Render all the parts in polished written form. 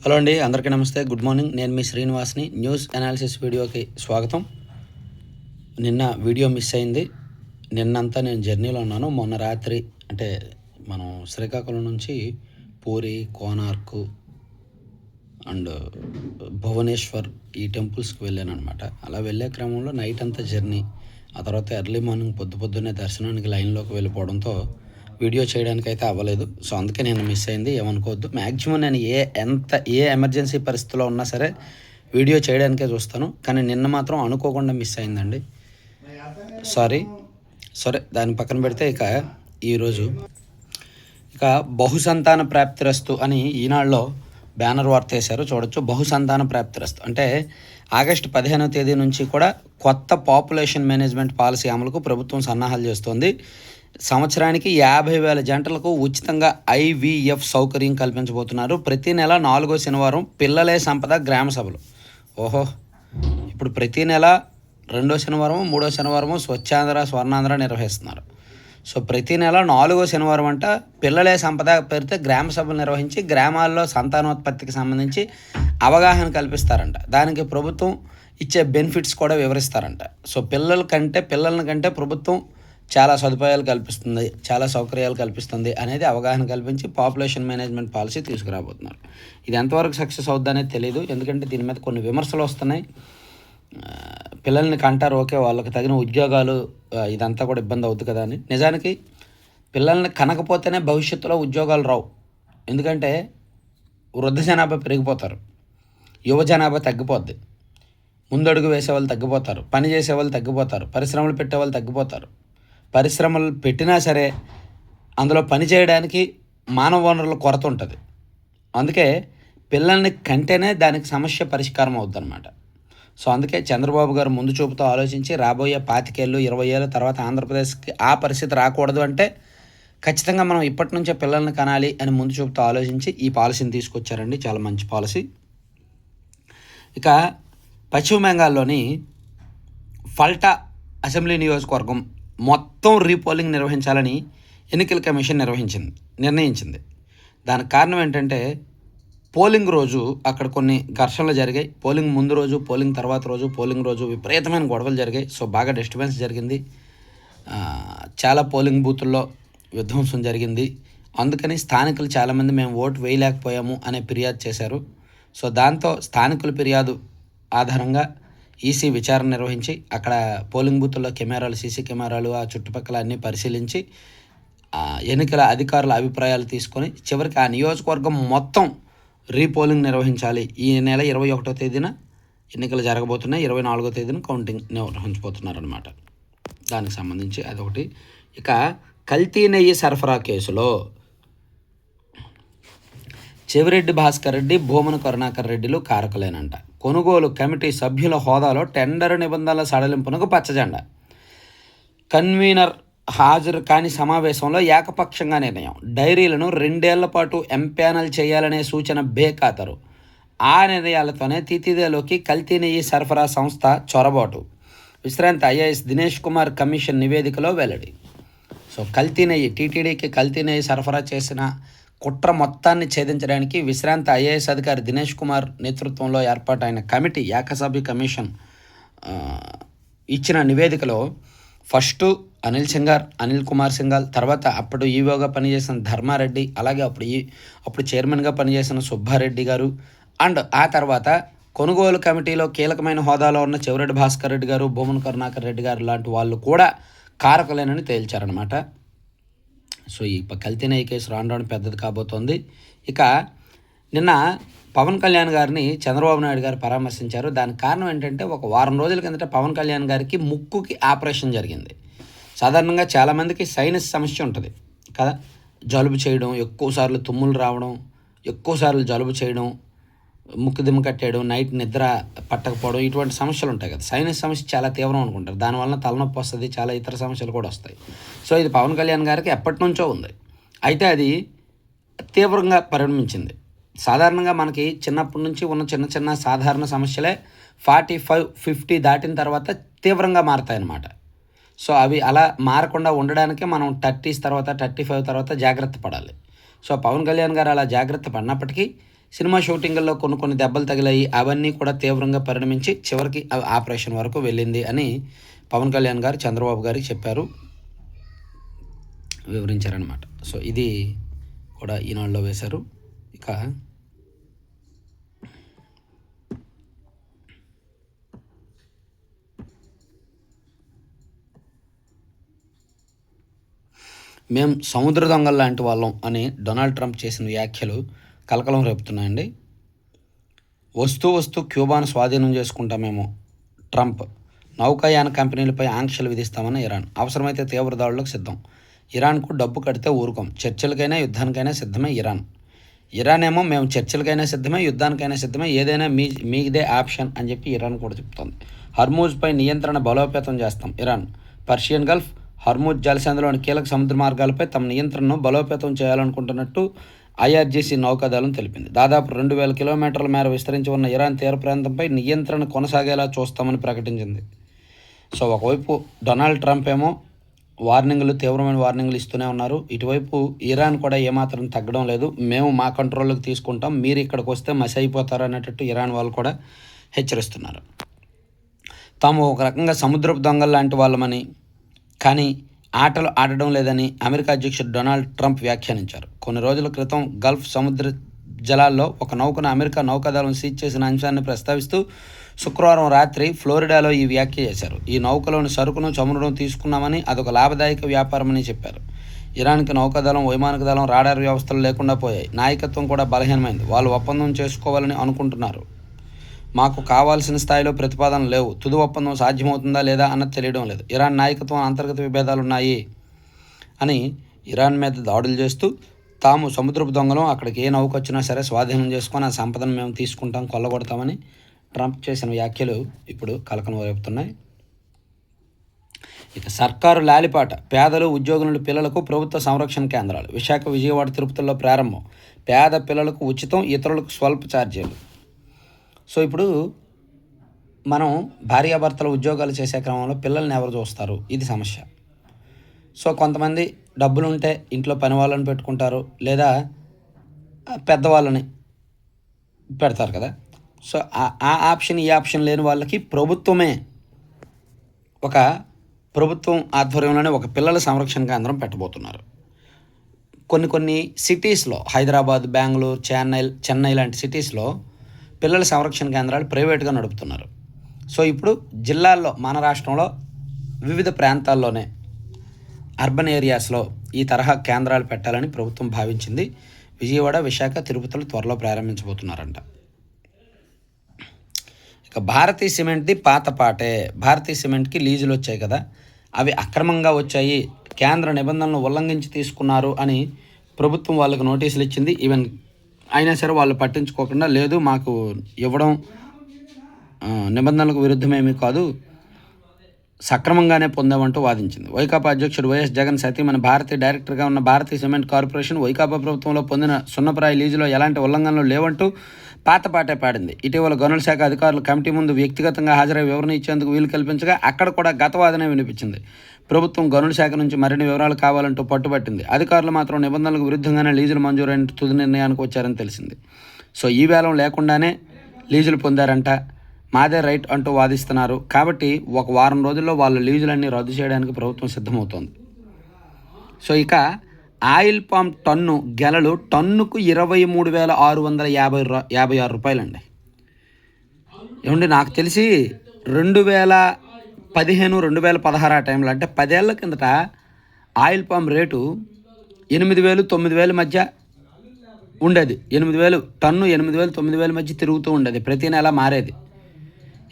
Hello అండి, అందరికీ నమస్తే. Good morning. నేను మీ శ్రీనివాస్ని. న్యూస్ అనాలిసిస్ వీడియోకి స్వాగతం. నిన్న వీడియో మిస్ అయింది. నిన్నంతా నేను జర్నీలో ఉన్నాను. మొన్న రాత్రి అంటే మనం శ్రీకాకుళం నుంచి పూరి, కోనార్కు అండ్ భువనేశ్వర్ ఈ టెంపుల్స్కి వెళ్ళాను అనమాట. అలా వెళ్ళే క్రమంలో నైట్ అంతా జర్నీ, ఆ తర్వాత ఎర్లీ మార్నింగ్ పొద్దున్నే దర్శనానికి లైన్లోకి వెళ్ళిపోవడంతో వీడియో చేయడానికి అయితే అవ్వలేదు. సో అందుకే నేను మిస్ అయింది, ఏమనుకోవద్దు. మ్యాక్సిమం నేను ఏ ఎమర్జెన్సీ పరిస్థితిలో ఉన్నా సరే వీడియో చేయడానికే చూస్తాను. కానీ నిన్న మాత్రం అనుకోకుండా మిస్ అయిందండి, సారీ. సరే, దాన్ని పక్కన పెడితే ఈరోజు బహుసంతాన ప్రాప్తిరస్తు అని ఈనాడులో బ్యానర్ వార్త వేశారు, చూడొచ్చు. బహుసంతాన ప్రాప్తిరస్తు అంటే ఆగస్టు 15వ తేదీ నుంచి కూడా కొత్త పాపులేషన్ మేనేజ్మెంట్ పాలసీ అమలుకు ప్రభుత్వం సన్నాహాలు చేస్తోంది. సంవత్సరానికి 50,000 జంటలకు ఉచితంగా IVF సౌకర్యం కల్పించబోతున్నారు. ప్రతి నెల 4వ శనివారం పిల్లలే సంపద గ్రామ సభలు. ఓహో, ఇప్పుడు ప్రతి నెల 2వ శనివారం 3వ శనివారము స్వచ్ఛాంధ్ర స్వర్ణాంధ్ర నిర్వహిస్తున్నారు. సో ప్రతి నెల 4వ శనివారం అంట పిల్లలే సంపద పేరుతో గ్రామ సభలు నిర్వహించి గ్రామాల్లో సంతానోత్పత్తికి సంబంధించి అవగాహన కల్పిస్తారంట. దానికి ప్రభుత్వం ఇచ్చే బెనిఫిట్స్ కూడా వివరిస్తారంట. సో పిల్లల కంటే ప్రభుత్వం చాలా సదుపాయాలు కల్పిస్తుంది, చాలా సౌకర్యాలు కల్పిస్తుంది అనేది అవగాహన కల్పించి పాపులేషన్ మేనేజ్మెంట్ పాలసీ తీసుకురాబోతున్నారు. ఇది ఎంతవరకు సక్సెస్ అవుద్ది అనేది తెలియదు, ఎందుకంటే దీని మీద కొన్ని విమర్శలు వస్తున్నాయి. పిల్లల్ని కంటారు, ఓకే, వాళ్ళకి తగిన ఉద్యోగాలు, ఇదంతా కూడా ఇబ్బంది అవుతుంది కదా అని. నిజానికి పిల్లల్ని కనకపోతేనే భవిష్యత్తులో ఉద్యోగాలు రావు. ఎందుకంటే వృద్ధ జనాభా పెరిగిపోతారు, యువ జనాభా తగ్గిపోద్ది, ముందడుగు వేసేవాళ్ళు తగ్గిపోతారు, పని చేసేవాళ్ళు తగ్గిపోతారు, పరిశ్రమలు పెట్టేవాళ్ళు తగ్గిపోతారు. పరిశ్రమలు పెట్టినా సరే అందులో పని చేయడానికి మానవ వనరుల కొరత ఉంటుంది. అందుకే పిల్లల్ని కంటేనే దానికి సమస్య పరిష్కారం అవుతుంది అనమాట. సో అందుకే చంద్రబాబు గారు ముందు చూపుతో ఆలోచించి రాబోయే 25 ఏళ్ళు 20 ఏళ్ళ తర్వాత ఆంధ్రప్రదేశ్కి ఆ పరిస్థితి రాకూడదు అంటే ఖచ్చితంగా మనం ఇప్పటి నుంచే పిల్లల్ని కనాలి అని ముందు చూపుతో ఆలోచించి ఈ పాలసీని తీసుకొచ్చారండి. చాలా మంచి పాలసీ. ఇక పశ్చిమ బెంగాల్లోని ఫల్టా అసెంబ్లీ నియోజకవర్గం మొత్తం రీపోలింగ్ నిర్వహించాలని ఎన్నికల కమిషన్ నిర్ణయించింది. దానికి కారణం ఏంటంటే పోలింగ్ రోజు అక్కడ కొన్ని ఘర్షణలు జరిగాయి. పోలింగ్ ముందు రోజు, పోలింగ్ తర్వాత రోజు, పోలింగ్ రోజు విపరీతమైన గొడవలు జరిగాయి. సో బాగా డిస్టర్బెన్స్ జరిగింది. చాలా పోలింగ్ బూతుల్లో విధ్వంసం జరిగింది. అందుకని స్థానికులు చాలామంది మేము ఓటు వేయలేకపోయాము అనే ఫిర్యాదు చేశారు. సో దాంతో స్థానికుల ఫిర్యాదు ఆధారంగా ఈసీ విచారణ నిర్వహించి అక్కడ పోలింగ్ బూతుల్లో కెమెరాలు, సీసీ కెమెరాలు, ఆ చుట్టుపక్కల అన్నీ పరిశీలించి ఎన్నికల అధికారుల అభిప్రాయాలు తీసుకొని చివరికి ఆ నియోజకవర్గం మొత్తం రీపోలింగ్ నిర్వహించాలి. ఈ నెల 21వ తేదీన ఎన్నికలు జరగబోతున్నాయి, 24వ తేదీన కౌంటింగ్ నిర్వహించబోతున్నారనమాట. దానికి సంబంధించి అదొకటి. ఇక కల్తీ నెయ్యి సరఫరా కేసులో చెవిరెడ్డి భాస్కర్ రెడ్డి, భూమన కరుణాకర్ రెడ్డిలు కారకులేనంట. కొనుగోలు కమిటీ సభ్యుల హోదాలో టెండర్ నిబంధనల సడలింపునకు పచ్చజెండా. కన్వీనర్ హాజరు కాని సమావేశంలో ఏకపక్షంగా నిర్ణయం. డైరీలను 2 ఏళ్ల పాటు ఎంపానల్ చేయాలనే సూచన బేఖాతరు. ఆ నిర్ణయాలతోనే తీతిదేలోకి కల్తీ నెయ్యి సరఫరా సంస్థ చొరబాటు. విశ్రాంత IAS దినేష్ కుమార్ కమిషన్ నివేదికలో వెల్లడి. సో కల్తీ నెయ్యి, టీటీడీకి కల్తీ నెయ్యి సరఫరా చేసిన కుట్ర మొత్తాన్ని ఛేదించడానికి విశ్రాంత IAS అధికారి దినేష్ కుమార్ నేతృత్వంలో ఏర్పాటైన కమిటీ, ఏకసభ్య కమిషన్ ఇచ్చిన నివేదికలో ఫస్ట్ అనిల్ కుమార్ సింఘాల్, తర్వాత అప్పుడు ఈవోగా పనిచేసిన ధర్మారెడ్డి, అలాగే అప్పుడు చైర్మన్గా పనిచేసిన సుబ్బారెడ్డి గారు, అండ్ ఆ తర్వాత కొనుగోలు కమిటీలో కీలకమైన హోదాలో ఉన్న చెవిరెడ్డి భాస్కర్ రెడ్డి గారు, భూమన కరుణాకర్ రెడ్డి గారు లాంటి వాళ్ళు కూడా కారకులేనని తేల్చారనమాట. సో ఈ కల్తీ నెయ్యి కేసు రాను పెద్దది కాబోతోంది. ఇక నిన్న పవన్ కళ్యాణ్ గారిని చంద్రబాబు నాయుడు గారు పరామర్శించారు. దానికి కారణం ఏంటంటే ఒక వారం రోజుల కిందట పవన్ కళ్యాణ్ గారికి ముక్కుకి ఆపరేషన్ జరిగింది. సాధారణంగా చాలామందికి సైనస్ సమస్య ఉంటుంది కదా, జలుబు చేయడం, ఎక్కువసార్లు తుమ్ములు రావడం, ఎక్కువసార్లు జలుబు చేయడం, ముక్కు దిమ్మ కట్టేయడం, నైట్ నిద్ర పట్టకపోవడం, ఇటువంటి సమస్యలు ఉంటాయి కదా. సైనస్ సమస్య చాలా తీవ్రం అనుకుంటారు, దానివల్ల తలనొప్పి వస్తుంది, చాలా ఇతర సమస్యలు కూడా వస్తాయి. సో ఇది పవన్ కళ్యాణ్ గారికి ఎప్పటి నుంచో ఉంది. అయితే అది తీవ్రంగా పరిణమించింది. సాధారణంగా మనకి చిన్నప్పటి నుంచి ఉన్న చిన్న చిన్న సాధారణ సమస్యలే 45-50 దాటిన తర్వాత తీవ్రంగా మారతాయన్నమాట. సో అవి అలా మారకుండా ఉండడానికే మనం 30s తర్వాత 35 తర్వాత జాగ్రత్త పడాలి. సో పవన్ కళ్యాణ్ గారు అలా జాగ్రత్త పడినప్పటికీ సినిమా షూటింగ్ల్లో కొన్ని దెబ్బలు తగిలాయి. అవన్నీ కూడా తీవ్రంగా పరిణమించి చివరికి ఆపరేషన్ వరకు వెళ్ళింది అని పవన్ కళ్యాణ్ గారు చంద్రబాబు గారికి చెప్పారు, వివరించారనమాట. సో ఇది కూడా ఈనాడులో వేశారు. ఇక మేము సముద్ర దొంగలు లాంటి వాళ్ళం అని డొనాల్డ్ ట్రంప్ చేసిన వ్యాఖ్యలు కలకలం రేపుతున్నాయండి. వస్తూ క్యూబాను స్వాధీనం చేసుకుంటామేమో ట్రంప్. నౌకాయాన కంపెనీలపై ఆంక్షలు విధిస్తామని ఇరాన్. అవసరమైతే తీవ్ర దాడులకు సిద్ధం. ఇరాన్కు డబ్బు కడితే ఊరుకోం. చర్చలకైనా యుద్ధానికైనా సిద్ధమే ఇరాన్ ఏమో మేము చర్చలకైనా సిద్ధమే, యుద్ధానికైనా సిద్ధమే, ఏదైనా మీదే ఆప్షన్ అని చెప్పి ఇరాన్ కూడా చెప్తోంది. హర్మూజ్పై నియంత్రణ బలోపేతం చేస్తాం ఇరాన్. పర్షియన్ గల్ఫ్, హర్మూజ్ జలసంధిలోని కీలక సముద్ర మార్గాలపై తమ నియంత్రణను బలోపేతం చేయాలనుకుంటున్నట్టు ఐఆర్జీసీ నౌకాదళం తెలిపింది. దాదాపు 2000 కిలోమీటర్ల మేర విస్తరించి ఉన్న ఇరాన్ తీర ప్రాంతంపై నియంత్రణ కొనసాగేలా చూస్తామని ప్రకటించింది. సో ఒకవైపు డొనాల్డ్ ట్రంప్ ఏమో తీవ్రమైన వార్నింగ్లు ఇస్తూనే ఉన్నారు. ఇటువైపు ఇరాన్ కూడా ఏమాత్రం తగ్గడం లేదు. మేము మా కంట్రోల్లోకి తీసుకుంటాం, మీరు ఇక్కడికి వస్తే మసి అయిపోతారు అనేటట్టు ఇరాన్ వాళ్ళు కూడా హెచ్చరిస్తున్నారు. తాము ఒక రకంగా సముద్రపు దొంగలు లాంటి వాళ్ళమని, కానీ ఆటలు ఆడడం లేదని అమెరికా అధ్యక్షుడు డొనాల్డ్ ట్రంప్ వ్యాఖ్యానించారు. కొన్ని రోజుల క్రితం గల్ఫ్ సముద్ర జలాల్లో ఒక నౌకను అమెరికా నౌకాదళం సీజ్ చేసిన అంశాన్ని ప్రస్తావిస్తూ శుక్రవారం రాత్రి ఫ్లోరిడాలో ఈ వ్యాఖ్య చేశారు. ఈ నౌకలోని సరుకును చమురును తీసుకున్నామని, అదొక లాభదాయక వ్యాపారమని చెప్పారు. ఇరాన్కి నౌకాదళం, వైమానిక దళం, రాడార్ వ్యవస్థలు లేకుండా పోయాయి. నాయకత్వం కూడా బలహీనమైంది. వాళ్ళు ఒప్పందం చేసుకోవాలని అనుకుంటున్నారు. మాకు కావాల్సిన స్థాయిలో ప్రతిపాదనలు లేవు. తుది ఒప్పందం సాధ్యమవుతుందా లేదా అన్నది తెలియడం లేదు. ఇరాన్ నాయకత్వం అంతర్గత విభేదాలున్నాయి అని ఇరాన్ మీద దాడులు చేస్తూ, తాము సముద్రపు దొంగలం, అక్కడికి ఏ నౌక వచ్చినా సరే స్వాధీనం చేసుకొని ఆ సంపదను మేము తీసుకుంటాం, కొల్లగొడతామని ట్రంప్ చేసిన వ్యాఖ్యలు ఇప్పుడు కలకలం రేపుతున్నాయి. ఇక సర్కారు లాలిపాట. పేదలు, ఉద్యోగుల పిల్లలకు ప్రభుత్వ సంరక్షణ కేంద్రాలు. విశాఖ, విజయవాడ, తిరుపతిలో ప్రారంభం. పేద పిల్లలకు ఉచితం, ఇతరులకు స్వల్ప ఛార్జీలు. సో ఇప్పుడు మనం భార్యాభర్తల ఉద్యోగాలు చేసే క్రమంలో పిల్లల్ని ఎవరు చూస్తారు, ఇది సమస్య. సో కొంతమంది డబ్బులు ఉంటే ఇంట్లో పని వాళ్ళని పెట్టుకుంటారు, లేదా పెద్దవాళ్ళని పెడతారు కదా. సో ఆ ఆప్షన్ ఈ ఆప్షన్ లేని వాళ్ళకి ప్రభుత్వం ఆధ్వర్యంలోనే ఒక పిల్లల సంరక్షణ కేంద్రం పెట్టబోతున్నారు. కొన్ని సిటీస్లో, హైదరాబాద్, బెంగళూరు, చెన్నై లాంటి సిటీస్లో పిల్లల సంరక్షణ కేంద్రాలు ప్రైవేట్గా నడుపుతున్నారు. సో ఇప్పుడు జిల్లాల్లో, మన రాష్ట్రంలో వివిధ ప్రాంతాల్లోనే అర్బన్ ఏరియాస్లో ఈ తరహా కేంద్రాలు పెట్టాలని ప్రభుత్వం భావించింది. విజయవాడ, విశాఖ, తిరుపతిలో త్వరలో ప్రారంభించబోతున్నారంట. ఇక భారతీ సిమెంట్ది పాత పాటే. భారతీ సిమెంట్కి లీజులు వచ్చాయి కదా, అవి అక్రమంగా వచ్చాయి, కేంద్ర నిబంధనలను ఉల్లంఘించి తీసుకున్నారు అని ప్రభుత్వం వాళ్ళకి నోటీసులు ఇచ్చింది. ఈవెన్ అయినా సరే వాళ్ళు పట్టించుకోకుండా, లేదు మాకు ఇవ్వడం నిబంధనలకు విరుద్ధమేమీ కాదు, సక్రమంగానే పొందామంటూ వాదించింది. వైకాపా అధ్యక్షుడు వైఎస్ జగన్ సతీమణి భారతీ డైరెక్టర్గా ఉన్న భారతీ సిమెంట్ కార్పొరేషన్ వైకాపా ప్రభుత్వంలో పొందిన సున్నప్రాయ లీజులో ఎలాంటి ఉల్లంఘనలు లేవంటూ పాతపాటే పాడింది. ఇటీవల గనుల శాఖ అధికారులు కమిటీ ముందు వ్యక్తిగతంగా హాజరై వివరణ ఇచ్చేందుకు వీలు కల్పించగా అక్కడ కూడా గతవాదనే వినిపించింది. ప్రభుత్వం గనుల శాఖ నుంచి మరిన్ని వివరాలు కావాలంటూ పట్టుబట్టింది. అధికారులు మాత్రం నిబంధనలకు విరుద్ధంగానే లీజులు మంజూరైన తుది నిర్ణయానికి వచ్చారని తెలిసింది. సో ఈ వేలం లేకుండానే లీజులు పొందారంట, మాదే రైట్ అంటూ వాదిస్తున్నారు. కాబట్టి ఒక వారం రోజుల్లో వాళ్ళ లీజులన్నీ రద్దు చేయడానికి ప్రభుత్వం సిద్ధమవుతోంది. సో ఇక ఆయిల్ పామ్ గెలలు టన్నుకు 23,656 రూపాయలండి. ఏమండి, నాకు తెలిసి 2015, 2016 ఆ టైంలో, అంటే 10 ఏళ్ల కిందట ఆయిల్ పామ్ రేటు 8,000, 9,000 మధ్య ఉండేది. 8,000 టన్ను, 8,000, 9,000 మధ్య తిరుగుతూ ఉండేది. ప్రతి నెల మారేది.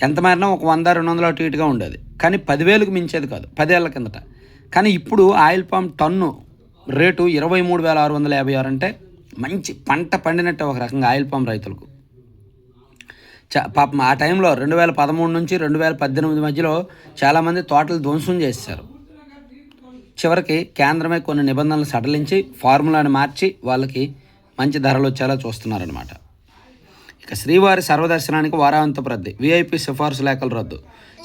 ఎంత మారినా ఒక 100, 200 అటు ఇటుగా ఉండేది. కానీ 10,000కు మించేది కాదు 10 ఏళ్ల కిందట. కానీ ఇప్పుడు ఆయిల్ పామ్ టన్ను రేటు 23,656 అంటే మంచి పంట పండినట్టే ఒక రకంగా ఆయిల్ పామ్ రైతులకు. పాపం ఆ టైంలో 2013 నుంచి 2018 మధ్యలో చాలామంది తోటలు ధ్వంసం చేశారు. చివరికి కేంద్రమే కొన్ని నిబంధనలు సడలించి ఫార్ములాని మార్చి వాళ్ళకి మంచి ధరలు వచ్చేలా చూస్తున్నారనమాట. ఇక శ్రీవారి సర్వదర్శనానికి వారాంతపు రద్దీ. వీఐపీ సిఫార్సు లేఖలు రద్దు.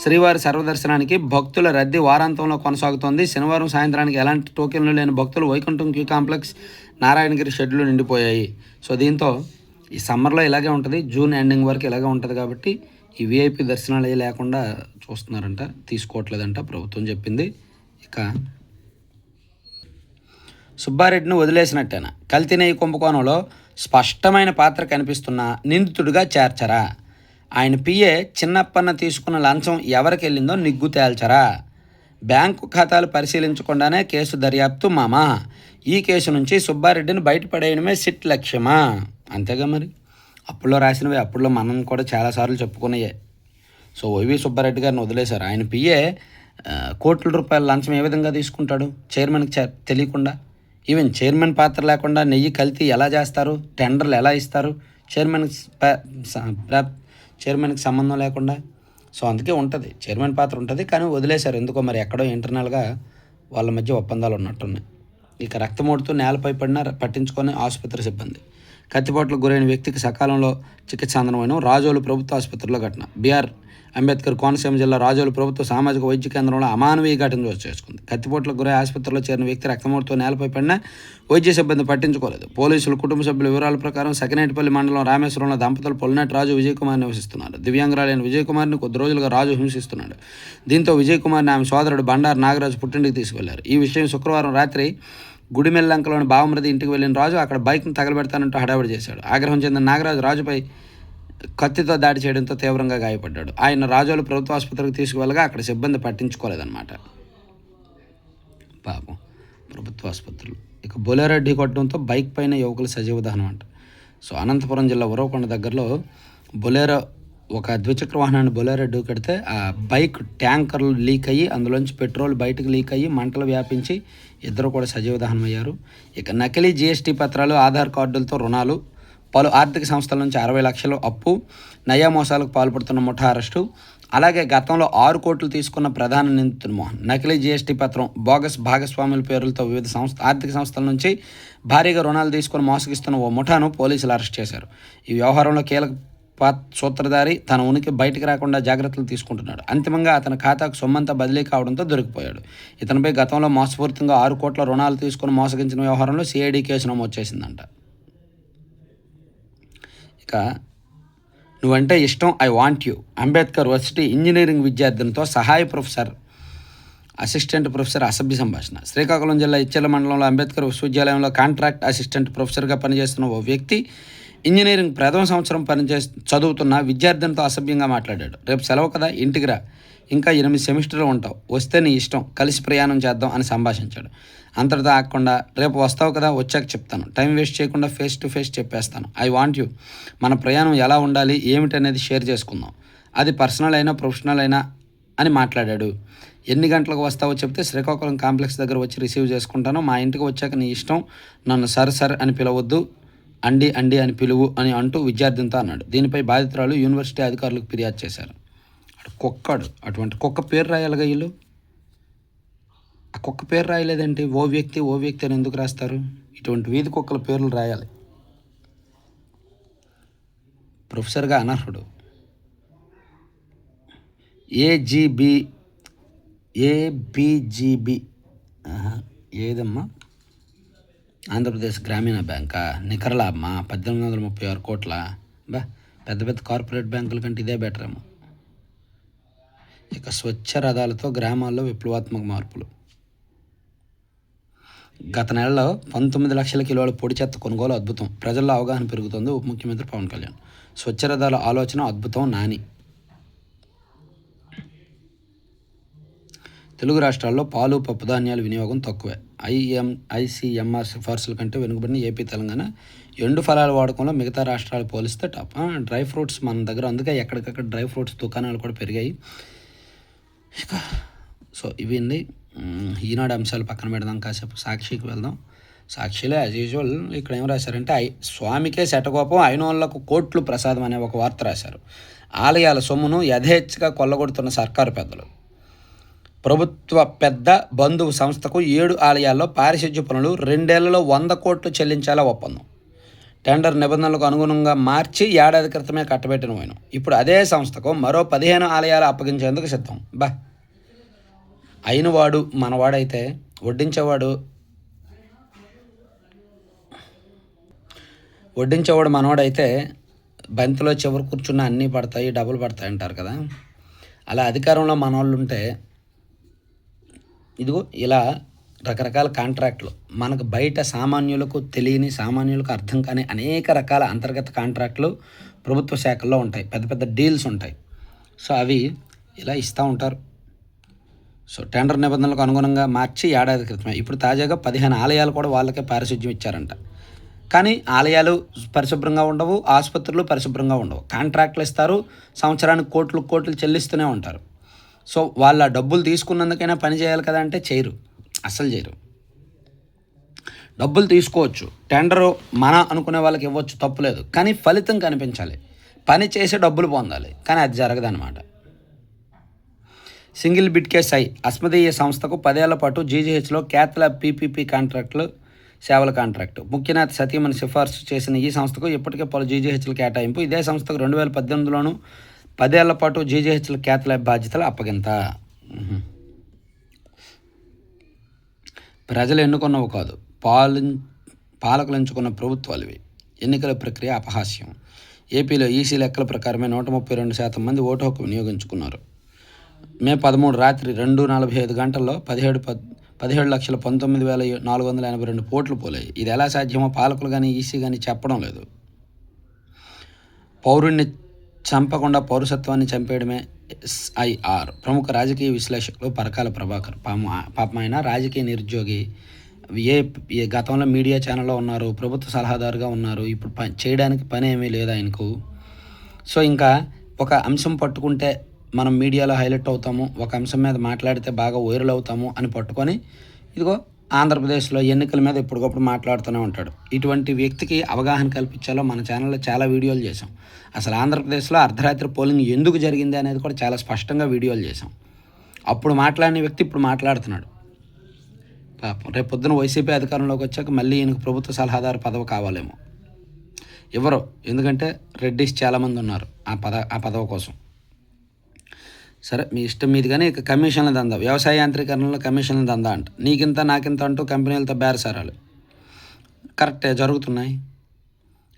శ్రీవారి సర్వదర్శనానికి భక్తుల రద్దీ వారాంతంలో కొనసాగుతోంది. శనివారం సాయంత్రానికి ఎలాంటి టోకెన్లు లేని భక్తులు వైకుంఠం క్యూ కాంప్లెక్స్, నారాయణగిరి షెడ్లు నిండిపోయాయి. సో దీంతో ఈ సమ్మర్లో ఇలాగే ఉంటుంది, జూన్ ఎండింగ్ వరకు ఇలాగే ఉంటుంది కాబట్టి ఈ విఐపి దర్శనాలు ఏ లేకుండా చూస్తున్నారంట, తీసుకోవట్లేదంట ప్రభుత్వం చెప్పింది. ఇక సుబ్బారెడ్డిని వదిలేసినట్టేనా? కల్తీ నెయ్యి కుంభకోణంలో స్పష్టమైన పాత్ర కనిపిస్తున్న నిందితుడిగా చేర్చరా? ఆయన పిఏ చిన్నప్పన్న తీసుకున్న లంచం ఎవరికి వెళ్ళిందో నిగ్గు తేల్చరా? బ్యాంకు ఖాతాలు పరిశీలించకుండానే కేసు దర్యాప్తు మామా. ఈ కేసు నుంచి సుబ్బారెడ్డిని బయటపడేయడమే సిట్ లక్ష్యమా? అంతేగా మరి. అప్పుల్లో రాసినవి అప్పుల్లో మనం కూడా చాలాసార్లు చెప్పుకున్నాయే. సో వైవి సుబ్బారెడ్డి గారిని వదిలేశారు. ఆయన పిఏ కోట్ల రూపాయల లంచం ఏ విధంగా తీసుకుంటాడు చైర్మన్కి తెలియకుండా? ఈవెన్ చైర్మన్ పాత్ర లేకుండా నెయ్యి కల్తీ ఎలా చేస్తారు? టెండర్లు ఎలా ఇస్తారు చైర్మన్కి సంబంధం లేకుండా? సో అందుకే ఉంటుంది, చైర్మన్ పాత్ర ఉంటుంది, కానీ వదిలేశారు ఎందుకో మరి. ఎక్కడో ఇంటర్నల్గా వాళ్ళ మధ్య ఒప్పందాలు ఉన్నట్టున్నాయి. ఇక రక్తమోడుతూ నేలపై పడినా పట్టించుకొని ఆసుపత్రి సిబ్బంది. కత్తిపోట్లకు గురైన వ్యక్తికి సకాలంలో చికిత్స అందడం రాజోలు ప్రభుత్వ ఆసుపత్రిలో ఘటన. బిఆర్ అంబేద్కర్ కోనసీమ జిల్లా రాజోలు ప్రభుత్వ సామాజిక వైద్య కేంద్రంలో అమానవీయ ఘటన చోటు చేసుకుంది. కత్తిపోట్లకు గురై ఆసుపత్రిలో చేరిన వ్యక్తి రక్తమూడుతో నేలపై పడినా వైద్య సిబ్బంది పట్టించుకోలేదు. పోలీసులు కుటుంబ సభ్యుల వివరాల ప్రకారం సకినేటిపల్లి మండలం రామేశ్వరంలో దంపతులు పొలినేటి రాజు విజయకుమార్ నివసిస్తున్నారు. దివ్యాంగురాలైన విజయకుమార్ని కొద్ది రోజులుగా రాజు హింసిస్తున్నాడు. దీంతో విజయకుమార్ని ఆమె సోదరుడు బండారు నాగరాజు పుట్టింటికి తీసుకెళ్లారు. ఈ విషయం శుక్రవారం రాత్రి గుడిమెల్లంకలోని బావమృది ఇంటికి వెళ్లిన రాజు అక్కడ బైక్ను తగలబెడతానంటూ హడావిడి చేశాడు. ఆగ్రహం చెందిన నాగరాజు రాజుపై కత్తితో దాడి చేయడంతో తీవ్రంగా గాయపడ్డాడు. ఆయన రాజోలు ప్రభుత్వ ఆసుపత్రికి తీసుకువెళ్ళగా అక్కడ సిబ్బంది పట్టించుకోలేదన్నమాట. పాపం ప్రభుత్వ ఆసుపత్రులు. ఇక బొలేరో ఢీ కొట్టడంతో బైక్ పైన యువకులు సజీవ దహనం అంట. సో అనంతపురం జిల్లా ఉరవకొండ దగ్గరలో బొలేరో ఒక ద్విచక్ర వాహనాన్ని బొలేరో ఢీకొడితే ఆ బైక్ ట్యాంకర్లు లీక్ అయ్యి అందులోంచి పెట్రోల్ బయటకు లీక్ అయ్యి మంటలు వ్యాపించి ఇద్దరు కూడా సజీవ దహనం అయ్యారు. ఇక నకిలీ జీఎస్టీ పత్రాలు, ఆధార్ కార్డులతో రుణాలు, పలు ఆర్థిక సంస్థల నుంచి 60 లక్షలు అప్పు, నయా మోసాలకు పాల్పడుతున్న ముఠా అరెస్టు. అలాగే గతంలో 6 కోట్లు తీసుకున్న ప్రధాన నిందితుడు మోహన్ నకిలీ జీఎస్టీ పత్రం, బోగస్ భాగస్వాముల పేర్లతో వివిధ ఆర్థిక సంస్థల నుంచి భారీగా రుణాలు తీసుకుని మోసగిస్తున్న ఓ ముఠాను పోలీసులు అరెస్ట్ చేశారు. ఈ వ్యవహారంలో కీలక సూత్రధారి తన ఉనికి బయటికి రాకుండా జాగ్రత్తలు తీసుకుంటున్నాడు. అంతిమంగా అతని ఖాతాకు సొమ్మంతా బదిలీ కావడంతో దొరికిపోయాడు. ఇతనిపై గతంలో మోసపూరితంగా 6 కోట్ల రుణాలు తీసుకుని మోసగించిన వ్యవహారంలో సిఐడి కేసు నమోదు చేసిందంట. ఇక నువ్వంటే ఇష్టం, I want you. Ambedkar varsity engineering విద్యార్థులతో సహాయ ప్రొఫెసర్, అసిస్టెంట్ ప్రొఫెసర్ అసభ్య సంభాషణ. శ్రీకాకుళం జిల్లా ఇచ్చెల మండలంలో అంబేద్కర్ విశ్వవిద్యాలయంలో కాంట్రాక్ట్ అసిస్టెంట్ ప్రొఫెసర్గా పనిచేస్తున్న ఓ వ్యక్తి ఇంజనీరింగ్ ప్రథమ సంవత్సరం చదువుతున్న విద్యార్థినితో అసభ్యంగా మాట్లాడాడు. రేపు సెలవు కదా, ఇంటికి రా, ఇంకా 8 సెమిస్టర్లు ఉంటావు, వస్తే నీ ఇష్టం, కలిసి ప్రయాణం చేద్దాం అని సంభాషించాడు. అంతటితో ఆగకుండా, రేపు వస్తావు కదా, వచ్చాక చెప్తాను, టైం వేస్ట్ చేయకుండా ఫేస్ టు ఫేస్ చెప్పేస్తాను, ఐ వాంట్ యూ, మన ప్రయాణం ఎలా ఉండాలి ఏమిటనేది షేర్ చేసుకుందాం, అది పర్సనల్ అయినా ప్రొఫెషనల్ అయినా అని మాట్లాడాడు. ఎన్ని గంటలకు వస్తావో చెప్తే శ్రీకాకుళం కాంప్లెక్స్ దగ్గర వచ్చి రిసీవ్ చేసుకుంటాను, మా ఇంటికి వచ్చాక నీ ఇష్టం, నన్ను సర్ అని పిలవద్దు, అండి అని పిలువు అని అంటూ విద్యార్థినితో అన్నాడు. దీనిపై బాధితురాలు యూనివర్సిటీ అధికారులకు ఫిర్యాదు చేశారు. కుక్కడు, అటువంటి కుక్క పేరు రాయాలిగా వీళ్ళు. ఆ కుక్క పేరు రాయలేదంటే ఓ వ్యక్తి అని ఎందుకు రాస్తారు? ఇటువంటి వీధి కుక్కల పేర్లు రాయాలి. ప్రొఫెసర్గా అనర్హుడు. ఏబిజిబి ఏదమ్మా? ఆంధ్రప్రదేశ్ గ్రామీణ బ్యాంకా? నికర లాభమా 1836 కోట్ల. పెద్ద కార్పొరేట్ బ్యాంకుల కంటే ఇదే బెటర్ ఏమో. ఇక స్వచ్ఛ రథాలతో గ్రామాల్లో విప్లవాత్మక మార్పులు. గత నెలలో 19 లక్షల కిలోల పొడి చెత్త కొనుగోలు అద్భుతం, ప్రజల్లో అవగాహన పెరుగుతుంది. ఉప ముఖ్యమంత్రి పవన్ కళ్యాణ్. స్వచ్ఛ రథాల ఆలోచన అద్భుతం, నాని. తెలుగు రాష్ట్రాల్లో పాలు పప్పు ధాన్యాల వినియోగం తక్కువే. ఐసీఎంఆర్ సిఫార్సుల కంటే వెనుకబడిన ఏపీ, తెలంగాణ. ఎండు ఫలాల వాడకంలో మిగతా రాష్ట్రాలు పోలిస్తే టాప్. డ్రై ఫ్రూట్స్ మన దగ్గర, అందుకే ఎక్కడికక్కడ డ్రై ఫ్రూట్స్ దుకాణాలు కూడా పెరిగాయి. ఇక సో ఇవి ఈనాడు అంశాలు పక్కన పెడదాం, కాసేపు సాక్షికి వెళ్దాం. సాక్షిలో యాజ్ యూజువల్ ఇక్కడ ఏం రాశారంటే, స్వామికే శటకోపం, అయినోళ్లకు కోట్లు ప్రసాదం అనే ఒక వార్త రాశారు. ఆలయాల సొమ్మును యథేచ్ఛగా కొల్లగొడుతున్న సర్కారు పెద్దలు. ప్రభుత్వ పెద్ద బంధువు సంస్థకు 7 ఆలయాల్లో పారిశుధ్య పనులు 2 ఏళ్లలో 100 కోట్లు చెల్లించాలా ఒప్పందం. టెండర్ నిబంధనలకు అనుగుణంగా మార్చి ఏడాది క్రితమే కట్టబెట్టిన పోయిన. ఇప్పుడు అదే సంస్థకు మరో 15 ఆలయాలు అప్పగించేందుకు సిద్ధం. అయినవాడు మనవాడైతే వడ్డించేవాడు మనోడైతే బంతిలో చివరి కూర్చున్న అన్నీ పడతాయి, డబ్బులు పడతాయి అంటారు కదా. అలా అధికారంలో మనోళ్ళు ఉంటే ఇదిగో ఇలా రకరకాల కాంట్రాక్టులు మనకు బయట సామాన్యులకు తెలియని, సామాన్యులకు అర్థం కాని అనేక రకాల అంతర్గత కాంట్రాక్టులు ప్రభుత్వ శాఖల్లో ఉంటాయి. పెద్ద పెద్ద డీల్స్ ఉంటాయి. సో అవి ఇలా ఇస్తూ ఉంటారు. సో టెండర్ నిబంధనలకు అనుగుణంగా మార్చి ఏడాది క్రితమే ఇప్పుడు తాజాగా 15 ఆలయాలు కూడా వాళ్ళకే పారిశుధ్యం ఇచ్చారంట. కానీ ఆలయాలు పరిశుభ్రంగా ఉండవు, ఆసుపత్రులు పరిశుభ్రంగా ఉండవు. కాంట్రాక్టులు ఇస్తారు, సంవత్సరానికి కోట్లు చెల్లిస్తూనే ఉంటారు. సో వాళ్ళ డబ్బులు తీసుకున్నందుకైనా పని చేయాలి కదా అంటే చేయరు, అస్సలు చేయరు. డబ్బులు తీసుకోవచ్చు, టెండరు మన అనుకునే వాళ్ళకి ఇవ్వచ్చు, తప్పులేదు. కానీ ఫలితం కనిపించాలి, పని చేసే డబ్బులు పొందాలి. కానీ అది జరగదన్నమాట. సింగిల్ బిడ్ కేస్ అస్మదీయ సంస్థకు 10 ఏళ్ల పాటు జీజీహెచ్లో క్యాథ్లాబ్ పీపీపీ కాంట్రాక్టులు సేవల కాంట్రాక్టు. ముఖ్యనాథ్ సతీమణి సిఫార్సు చేసిన ఈ సంస్థకు ఇప్పటికే పలు జీజీహెచ్ల కేటాయింపు. ఇదే సంస్థకు 2018లోనూ 10 ఏళ్ల పాటు జీజీహెచ్ల క్యాథ్లాబ్ బాధ్యతలు అప్పగింత. ప్రజలు ఎన్నుకున్నవి కాదు, పాలకులు ఎంచుకున్న ప్రభుత్వాలు ఇవి. ఎన్నికల ప్రక్రియ అపహాస్యం. ఏపీలో ఈసీ లెక్కల ప్రకారమే 132% మంది ఓటు హక్కు వినియోగించుకున్నారు. మే 13 రాత్రి 2:45 గంటల్లో 17,19,482 ఓట్లు పోలాయి. ఇది ఎలా సాధ్యమో పాలకులు కానీ ఈసీ కానీ చెప్పడం లేదు. పౌరుణ్ణి చంపకుండా పౌరసత్వాన్ని చంపేయడమే ఎస్ఐఆర్. ప్రముఖ రాజకీయ విశ్లేషకులు పరకాల ప్రభాకర్. పాపం ఆయన రాజకీయ నిరుద్యోగి. గతంలో మీడియా ఛానల్లో ఉన్నారు, ప్రభుత్వ సలహాదారుగా ఉన్నారు. ఇప్పుడు చేయడానికి పని ఏమీ లేదు ఆయనకు. సో ఇంకా ఒక అంశం పట్టుకుంటే మనం మీడియాలో హైలైట్ అవుతాము, ఒక అంశం మీద మాట్లాడితే బాగా వైరల్ అవుతాము అని పట్టుకొని ఇదిగో ఆంధ్రప్రదేశ్లో ఎన్నికల మీద ఎప్పటికప్పుడు మాట్లాడుతూనే ఉంటాడు. ఇటువంటి వ్యక్తికి అవగాహన కల్పించాలో మన ఛానల్లో చాలా వీడియోలు చేసాం. అసలు ఆంధ్రప్రదేశ్లో అర్ధరాత్రి పోలింగ్ ఎందుకు జరిగింది అనేది కూడా చాలా స్పష్టంగా వీడియోలు చేసాం. అప్పుడు మాట్లాడిన వ్యక్తి ఇప్పుడు మాట్లాడుతున్నాడు. పాపం రేపు పొద్దున వైసీపీ అధికారంలోకి వచ్చాక మళ్ళీ ఈయనకు ప్రభుత్వ సలహాదారు పదవి కావాలేమో. ఎవరో, ఎందుకంటే రెడ్డిస్ చాలామంది ఉన్నారు ఆ పదవి కోసం. సరే మీ ఇష్టం మీది. కానీ ఇక కమిషన్ల దందా, వ్యవసాయ యాంత్రీకరణలో కమిషన్ల దందా అంట. నీకింత నాకింత అంటూ కంపెనీలతో బేరసారాలు కరెక్టే జరుగుతున్నాయి.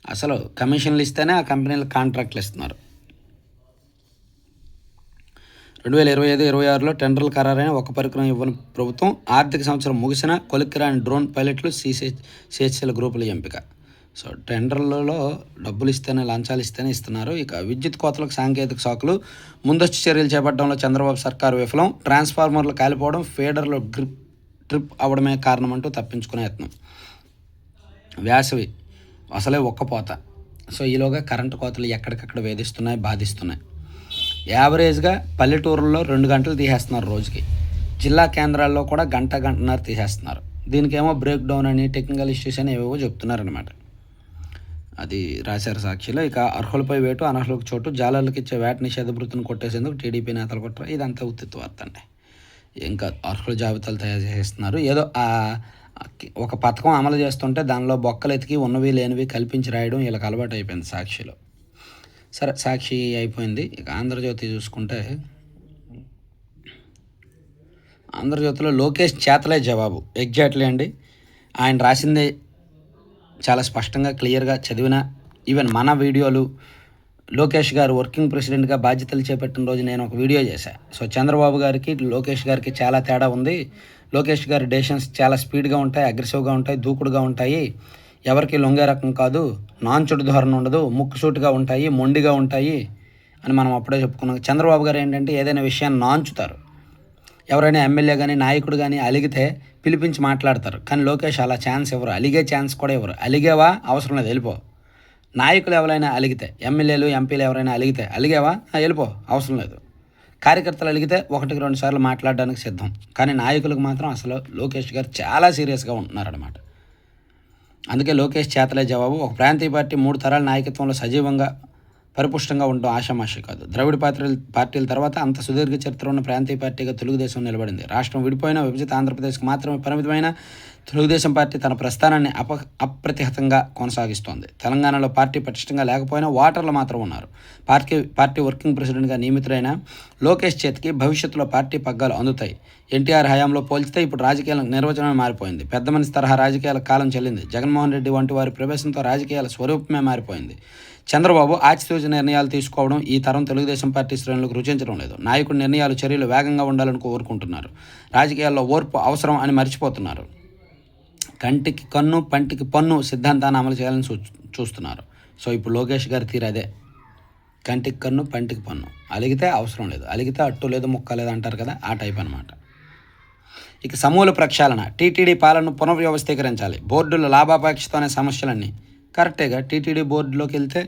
అసలు కమిషన్లు ఇస్తేనే ఆ కంపెనీలు కాంట్రాక్ట్లు ఇస్తున్నారు. 2025-26లో టెండర్లు ఖరారైన ఒక్క పరికరం ఇవ్వని ప్రభుత్వం. ఆర్థిక సంవత్సరం ముగిసిన కొలిక్కిరాని డ్రోన్ పైలట్లు సిహెచ్ఎల్ గ్రూపుల ఎంపిక. సో టెండర్లలో డబ్బులు ఇస్తేనే, లంచాలు ఇస్తేనే ఇస్తున్నారు. ఇక విద్యుత్ కోతలకు సాంకేతిక షాకులు. ముందస్తు చర్యలు చేపట్టడంలో చంద్రబాబు సర్కారు విఫలం. ట్రాన్స్ఫార్మర్లు కాలిపోవడం, ఫీడర్లు ట్రిప్ అవడమే కారణమంటూ తప్పించుకునే యత్నం. వేసవి అసలే ఒక్కపోత. సో ఈలోగా కరెంటు కోతలు ఎక్కడికక్కడ వేధిస్తున్నాయి, బాధిస్తున్నాయి. యావరేజ్గా పల్లెటూరుల్లో 2 గంటలు తీసేస్తున్నారు రోజుకి. జిల్లా కేంద్రాల్లో కూడా గంటన్నర తీసేస్తున్నారు. దీనికేమో బ్రేక్ డౌన్ అని, టెక్నికల్ ఇష్యూస్ అని ఏవేవో చెప్తున్నారనమాట. అది రాశారు సాక్షిలో. ఇక అర్హులపై వేటు, అనర్హులకు చోటు. జాలర్లకు ఇచ్చే వేట నిషేధ వృత్తిని కొట్టేసేందుకు టీడీపీ నేతలు కొట్టరు. ఇదంతా ఉత్తిత్తు వార్త అండి. ఇంకా అర్హుల జాబితాలు తయారు చేస్తున్నారు. ఏదో ఒక పథకం అమలు చేస్తుంటే దానిలో బొక్కలు ఎతికి ఉన్నవి లేనివి కల్పించి రాయడం వీళ్ళకి అలవాటు అయిపోయింది సాక్షిలో. సరే సాక్షి అయిపోయింది. ఇక ఆంధ్రజ్యోతి చూసుకుంటే, ఆంధ్రజ్యోతిలో లోకేష్ చేతలే జవాబు. ఎగ్జాక్ట్లీ అండి. ఆయన రాసిందే చాలా స్పష్టంగా, క్లియర్గా చదివిన, ఈవెన్ మన వీడియోలు, లోకేష్ గారు వర్కింగ్ ప్రెసిడెంట్గా బాధ్యతలు చేపట్టిన రోజు నేను ఒక వీడియో చేశాను. సో చంద్రబాబు గారికి లోకేష్ గారికి చాలా తేడా ఉంది. లోకేష్ గారి డెసిషన్స్ చాలా స్పీడ్గా ఉంటాయి, అగ్రెసివ్గా ఉంటాయి, దూకుడుగా ఉంటాయి, ఎవరికి లొంగే రకం కాదు, నాంచుడు ధోరణి ఉండదు, ముక్కుసూటిగా ఉంటాయి, మొండిగా ఉంటాయి అని మనం అప్పుడే చెప్పుకున్నాం. చంద్రబాబు గారు ఏంటంటే ఏదైనా విషయాన్ని నాంచుతారు. ఎవరైనా ఎమ్మెల్యే కానీ నాయకుడు కానీ అలిగితే పిలిపించి మాట్లాడతారు. కానీ లోకేష్ అలా ఛాన్స్ ఇవ్వరు, అలిగే ఛాన్స్ కూడా ఇవ్వరు. అలిగేవా అవసరం లేదు, వెళ్ళిపో. నాయకులు ఎవరైనా అలిగితే, ఎమ్మెల్యేలు ఎంపీలు ఎవరైనా అలిగితే, అలిగేవా వెళ్ళిపో అవసరం లేదు. కార్యకర్తలు అలిగితే 1-2 సార్లు మాట్లాడడానికి సిద్ధం. కానీ నాయకులకు మాత్రం అసలు లోకేష్ గారు చాలా సీరియస్గా ఉంటున్నారన్నమాట. అందుకే లోకేష్ చేతలే జవాబు. ఒక ప్రాంతీయ పార్టీ 3 తరాల నాయకత్వంలో సజీవంగా పరిపుష్టంగా ఉండడం ఆషామాషి కాదు. ద్రవిడ పార్టీల తర్వాత అంత సుదీర్ఘ చరిత్ర ఉన్న ప్రాంతీయ పార్టీగా తెలుగుదేశం నిలబడింది. రాష్ట్రం విడిపోయిన విభజిత ఆంధ్రప్రదేశ్కి మాత్రమే పరిమితమైన తెలుగుదేశం పార్టీ తన ప్రస్థానాన్ని అప్రతిహతంగా కొనసాగిస్తోంది. తెలంగాణలో పార్టీ పటిష్టంగా లేకపోయినా ఓటర్లు మాత్రం ఉన్నారు. పార్టీ వర్కింగ్ ప్రెసిడెంట్గా నియమితులైన లోకేష్ చేతికి భవిష్యత్తులో పార్టీ పగ్గాలు అందుతాయి. ఎన్టీఆర్ హయాంలో పోల్చితే ఇప్పుడు రాజకీయాల నిర్వచనమే మారిపోయింది. పెద్ద మనిషి తరహా రాజకీయాల కాలం చెల్లింది. జగన్మోహన్ రెడ్డి వంటి వారి ప్రవేశంతో రాజకీయాల స్వరూపమే మారిపోయింది. చంద్రబాబు ఆచితూచి నిర్ణయాలు తీసుకోవడం ఈ తరం తెలుగుదేశం పార్టీ శ్రేణులకు రుచించడం లేదు. నాయకుడి నిర్ణయాలు చర్యలు వేగంగా ఉండాలని కోరుకుంటున్నారు. రాజకీయాల్లో ఓర్పు అవసరం అని మర్చిపోతున్నారు. కంటికి కన్ను పంటికి పన్ను సిద్ధాంతాన్ని అమలు చేయాలని చూస్తున్నారు. సో ఇప్పుడు లోకేష్ గారి తీరు అదే. కంటికి కన్ను పంటికి పన్ను, అలిగితే అవసరం లేదు, అలిగితే అట్టు లేదు ముక్క లేదు అంటారు కదా, ఆ టైప్ అనమాట. ఇక సమూల ప్రక్షాళన. టీటీడీ పాలనను పునర్వ్యవస్థీకరించాలి. బోర్డుల లాభాపేక్షతో అనే సమస్యలన్నీ కరెక్టేగా. టీటీడీ బోర్డులోకి వెళ్తే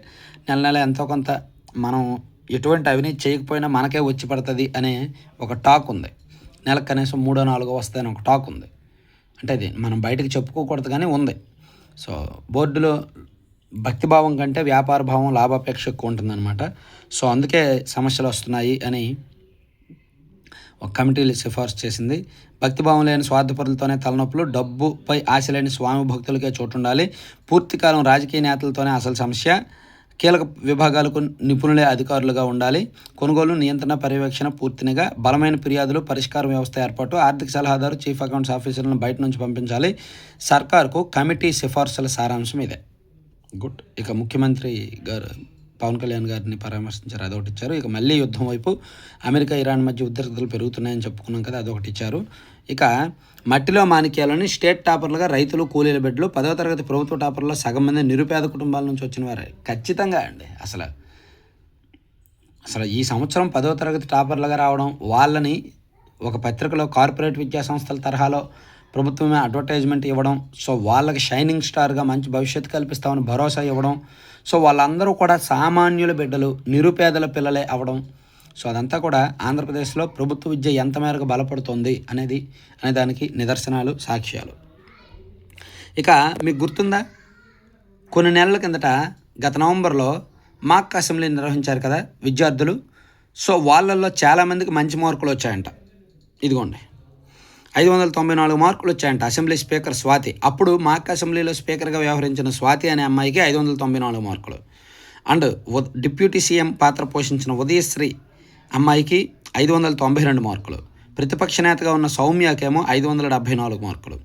నెల ఎంతో కొంత మనం ఎటువంటి అవినీతి చేయకపోయినా మనకే వచ్చి పడుతుంది అనే ఒక టాక్ ఉంది. నెలకు కనీసం 3-4 వస్తాయని ఒక టాక్ ఉంది. అంటే అది మనం బయటకు చెప్పుకోకూడదు కానీ ఉంది. సో బోర్డులో భక్తిభావం కంటే వ్యాపార భావం లాభాపేక్ష ఎక్కువ ఉంటుందన్నమాట. సో అందుకే సమస్యలు వస్తున్నాయి అని ఒక కమిటీలు సిఫార్సు చేసింది. భక్తిభావం లేని స్వార్థపరులతోనే తలనొప్పులు, డబ్బుపై ఆశ లేని స్వామి భక్తులకే చోటు ఉండాలి. పూర్తికాలం రాజకీయ నేతలతోనే అసలు సమస్య. కీలక విభాగాలకు నిపుణులే అధికారులుగా ఉండాలి. కొనుగోలు, నియంత్రణ, పర్యవేక్షణ పూర్తిగా. బలమైన ఫిర్యాదులు పరిష్కార వ్యవస్థ ఏర్పాటు. ఆర్థిక సలహాదారు, చీఫ్ అకౌంట్స్ ఆఫీసర్లను బయట నుంచి పంపించాలి. సర్కార్కు కమిటీ సిఫార్సుల సారాంశం ఇదే. గుడ్. ఇక ముఖ్యమంత్రి గారు పవన్ కళ్యాణ్ గారిని పరామర్శించారు, అదొకటి ఇచ్చారు. ఇక మళ్ళీ యుద్ధం వైపు అమెరికా ఇరాన్ మధ్య ఉద్రిక్తతలు పెరుగుతున్నాయని చెప్పుకున్నాం కదా, అదొకటి ఇచ్చారు. ఇక మట్టిలో మాణిక్యాలని స్టేట్ టాపర్లుగా రైతులు, కూలీల బిడ్డలు, 10వ తరగతి ప్రభుత్వ టాపర్లో సగం మంది నిరుపేద కుటుంబాల నుంచి వచ్చిన వారే. ఖచ్చితంగా అండి. అసలు ఈ సంవత్సరం 10వ తరగతి టాపర్లుగా రావడం, వాళ్ళని ఒక పత్రికలో కార్పొరేట్ విద్యా సంస్థల తరహాలో ప్రభుత్వమే అడ్వర్టైజ్మెంట్ ఇవ్వడం, సో వాళ్ళకి షైనింగ్ స్టార్గా మంచి భవిష్యత్తు కల్పిస్తామని భరోసా ఇవ్వడం, సో వాళ్ళందరూ కూడా సామాన్యుల బిడ్డలు, నిరుపేదల పిల్లలే అవ్వడం. సో అదంతా కూడా ఆంధ్రప్రదేశ్లో ప్రభుత్వ విద్య ఎంత మేరకు బలపడుతుంది అనే దానికి నిదర్శనాలు, సాక్ష్యాలు. ఇక మీకు గుర్తుందా, కొన్ని నెలల కిందట గత నవంబర్లో మాక్ అసెంబ్లీ నిర్వహించారు కదా విద్యార్థులు. సో వాళ్ళల్లో చాలామందికి మంచి మార్కులు వచ్చాయంట. ఇదిగోండి, 594 మార్కులు వచ్చాయంట అసెంబ్లీ స్పీకర్ స్వాతి. అప్పుడు మాక్ అసెంబ్లీలో స్పీకర్గా వ్యవహరించిన స్వాతి అనే అమ్మాయికి 594 మార్కులు. అండ్ డిప్యూటీ సీఎం పాత్ర పోషించిన ఉదయశ్రీ అమ్మాయికి 592 మార్కులు. ప్రతిపక్ష నేతగా ఉన్న సౌమ్యకేమో 574 మార్కులు.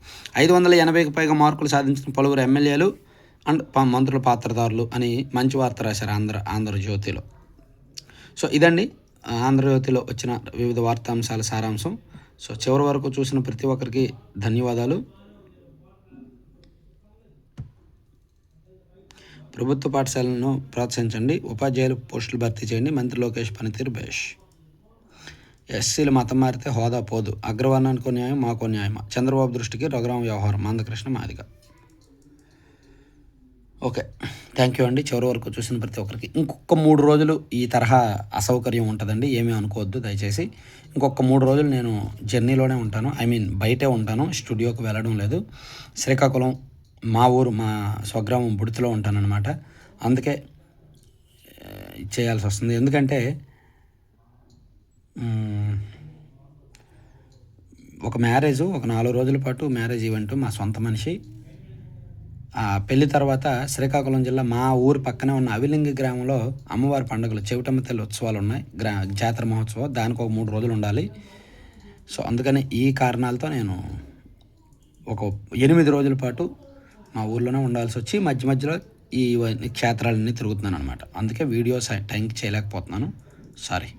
580కి పైగా మార్కులు సాధించిన పలువురు ఎమ్మెల్యేలు అండ్ మంత్రుల పాత్రదారులు అని మంచి వార్త రాశారు ఆంధ్రజ్యోతిలో. సో ఇదండి ఆంధ్రజ్యోతిలో వచ్చిన వివిధ వార్తాంశాల సారాంశం. సో చివరి వరకు చూసిన ప్రతి ఒక్కరికి ధన్యవాదాలు. ప్రభుత్వ పాఠశాలను ప్రోత్సహించండి. ఉపాధ్యాయులు పోస్టులు భర్తీ చేయండి. మంత్రి లోకేష్ పనితీరు బేష్. ఎస్సీలు మతం మారితే హోదా పోదు. అగ్రవర్ణానికో న్యాయం, మాకో న్యాయమా? చంద్రబాబు దృష్టికి రఘురామ వ్యవహారం. Mandakrishna Madiga. Okay, thank you అండి. చివరి వరకు చూసిన ప్రతి ఒక్కరికి. ఇంకొక 3 రోజులు ఈ తరహా అసౌకర్యం ఉంటుందండి, ఏమీ అనుకోవద్దు దయచేసి. ఇంకొక 3 రోజులు నేను జర్నీలోనే ఉంటాను, బయటే ఉంటాను, స్టూడియోకి వెళ్ళడం లేదు. శ్రీకాకుళం మా ఊరు, మా స్వగ్రామం బుడితిలో ఉంటానన్నమాట. అందుకే చేయాల్సి వస్తుంది. ఎందుకంటే ఒక 4 రోజుల పాటు మ్యారేజ్ ఈవెంట్, మా సొంత మనిషి. పెళ్లి తర్వాత శ్రీకాకుళం జిల్లా మా ఊరు పక్కనే ఉన్న అవిలింగి గ్రామంలో అమ్మవారి పండుగలు, చెవిటమ్మ తల్లి ఉత్సవాలు ఉన్నాయి, జాతర మహోత్సవం. దానికి ఒక 3 రోజులు ఉండాలి. సో అందుకని ఈ కారణాలతో నేను ఒక 8 రోజుల పాటు మా ఊర్లోనే ఉండాల్సి వచ్చి మధ్యలో ఈ క్షేత్రాలన్నీ తిరుగుతున్నాను అనమాట. అందుకే వీడియోస్ టైంకి చేయలేకపోతున్నాను, సారీ.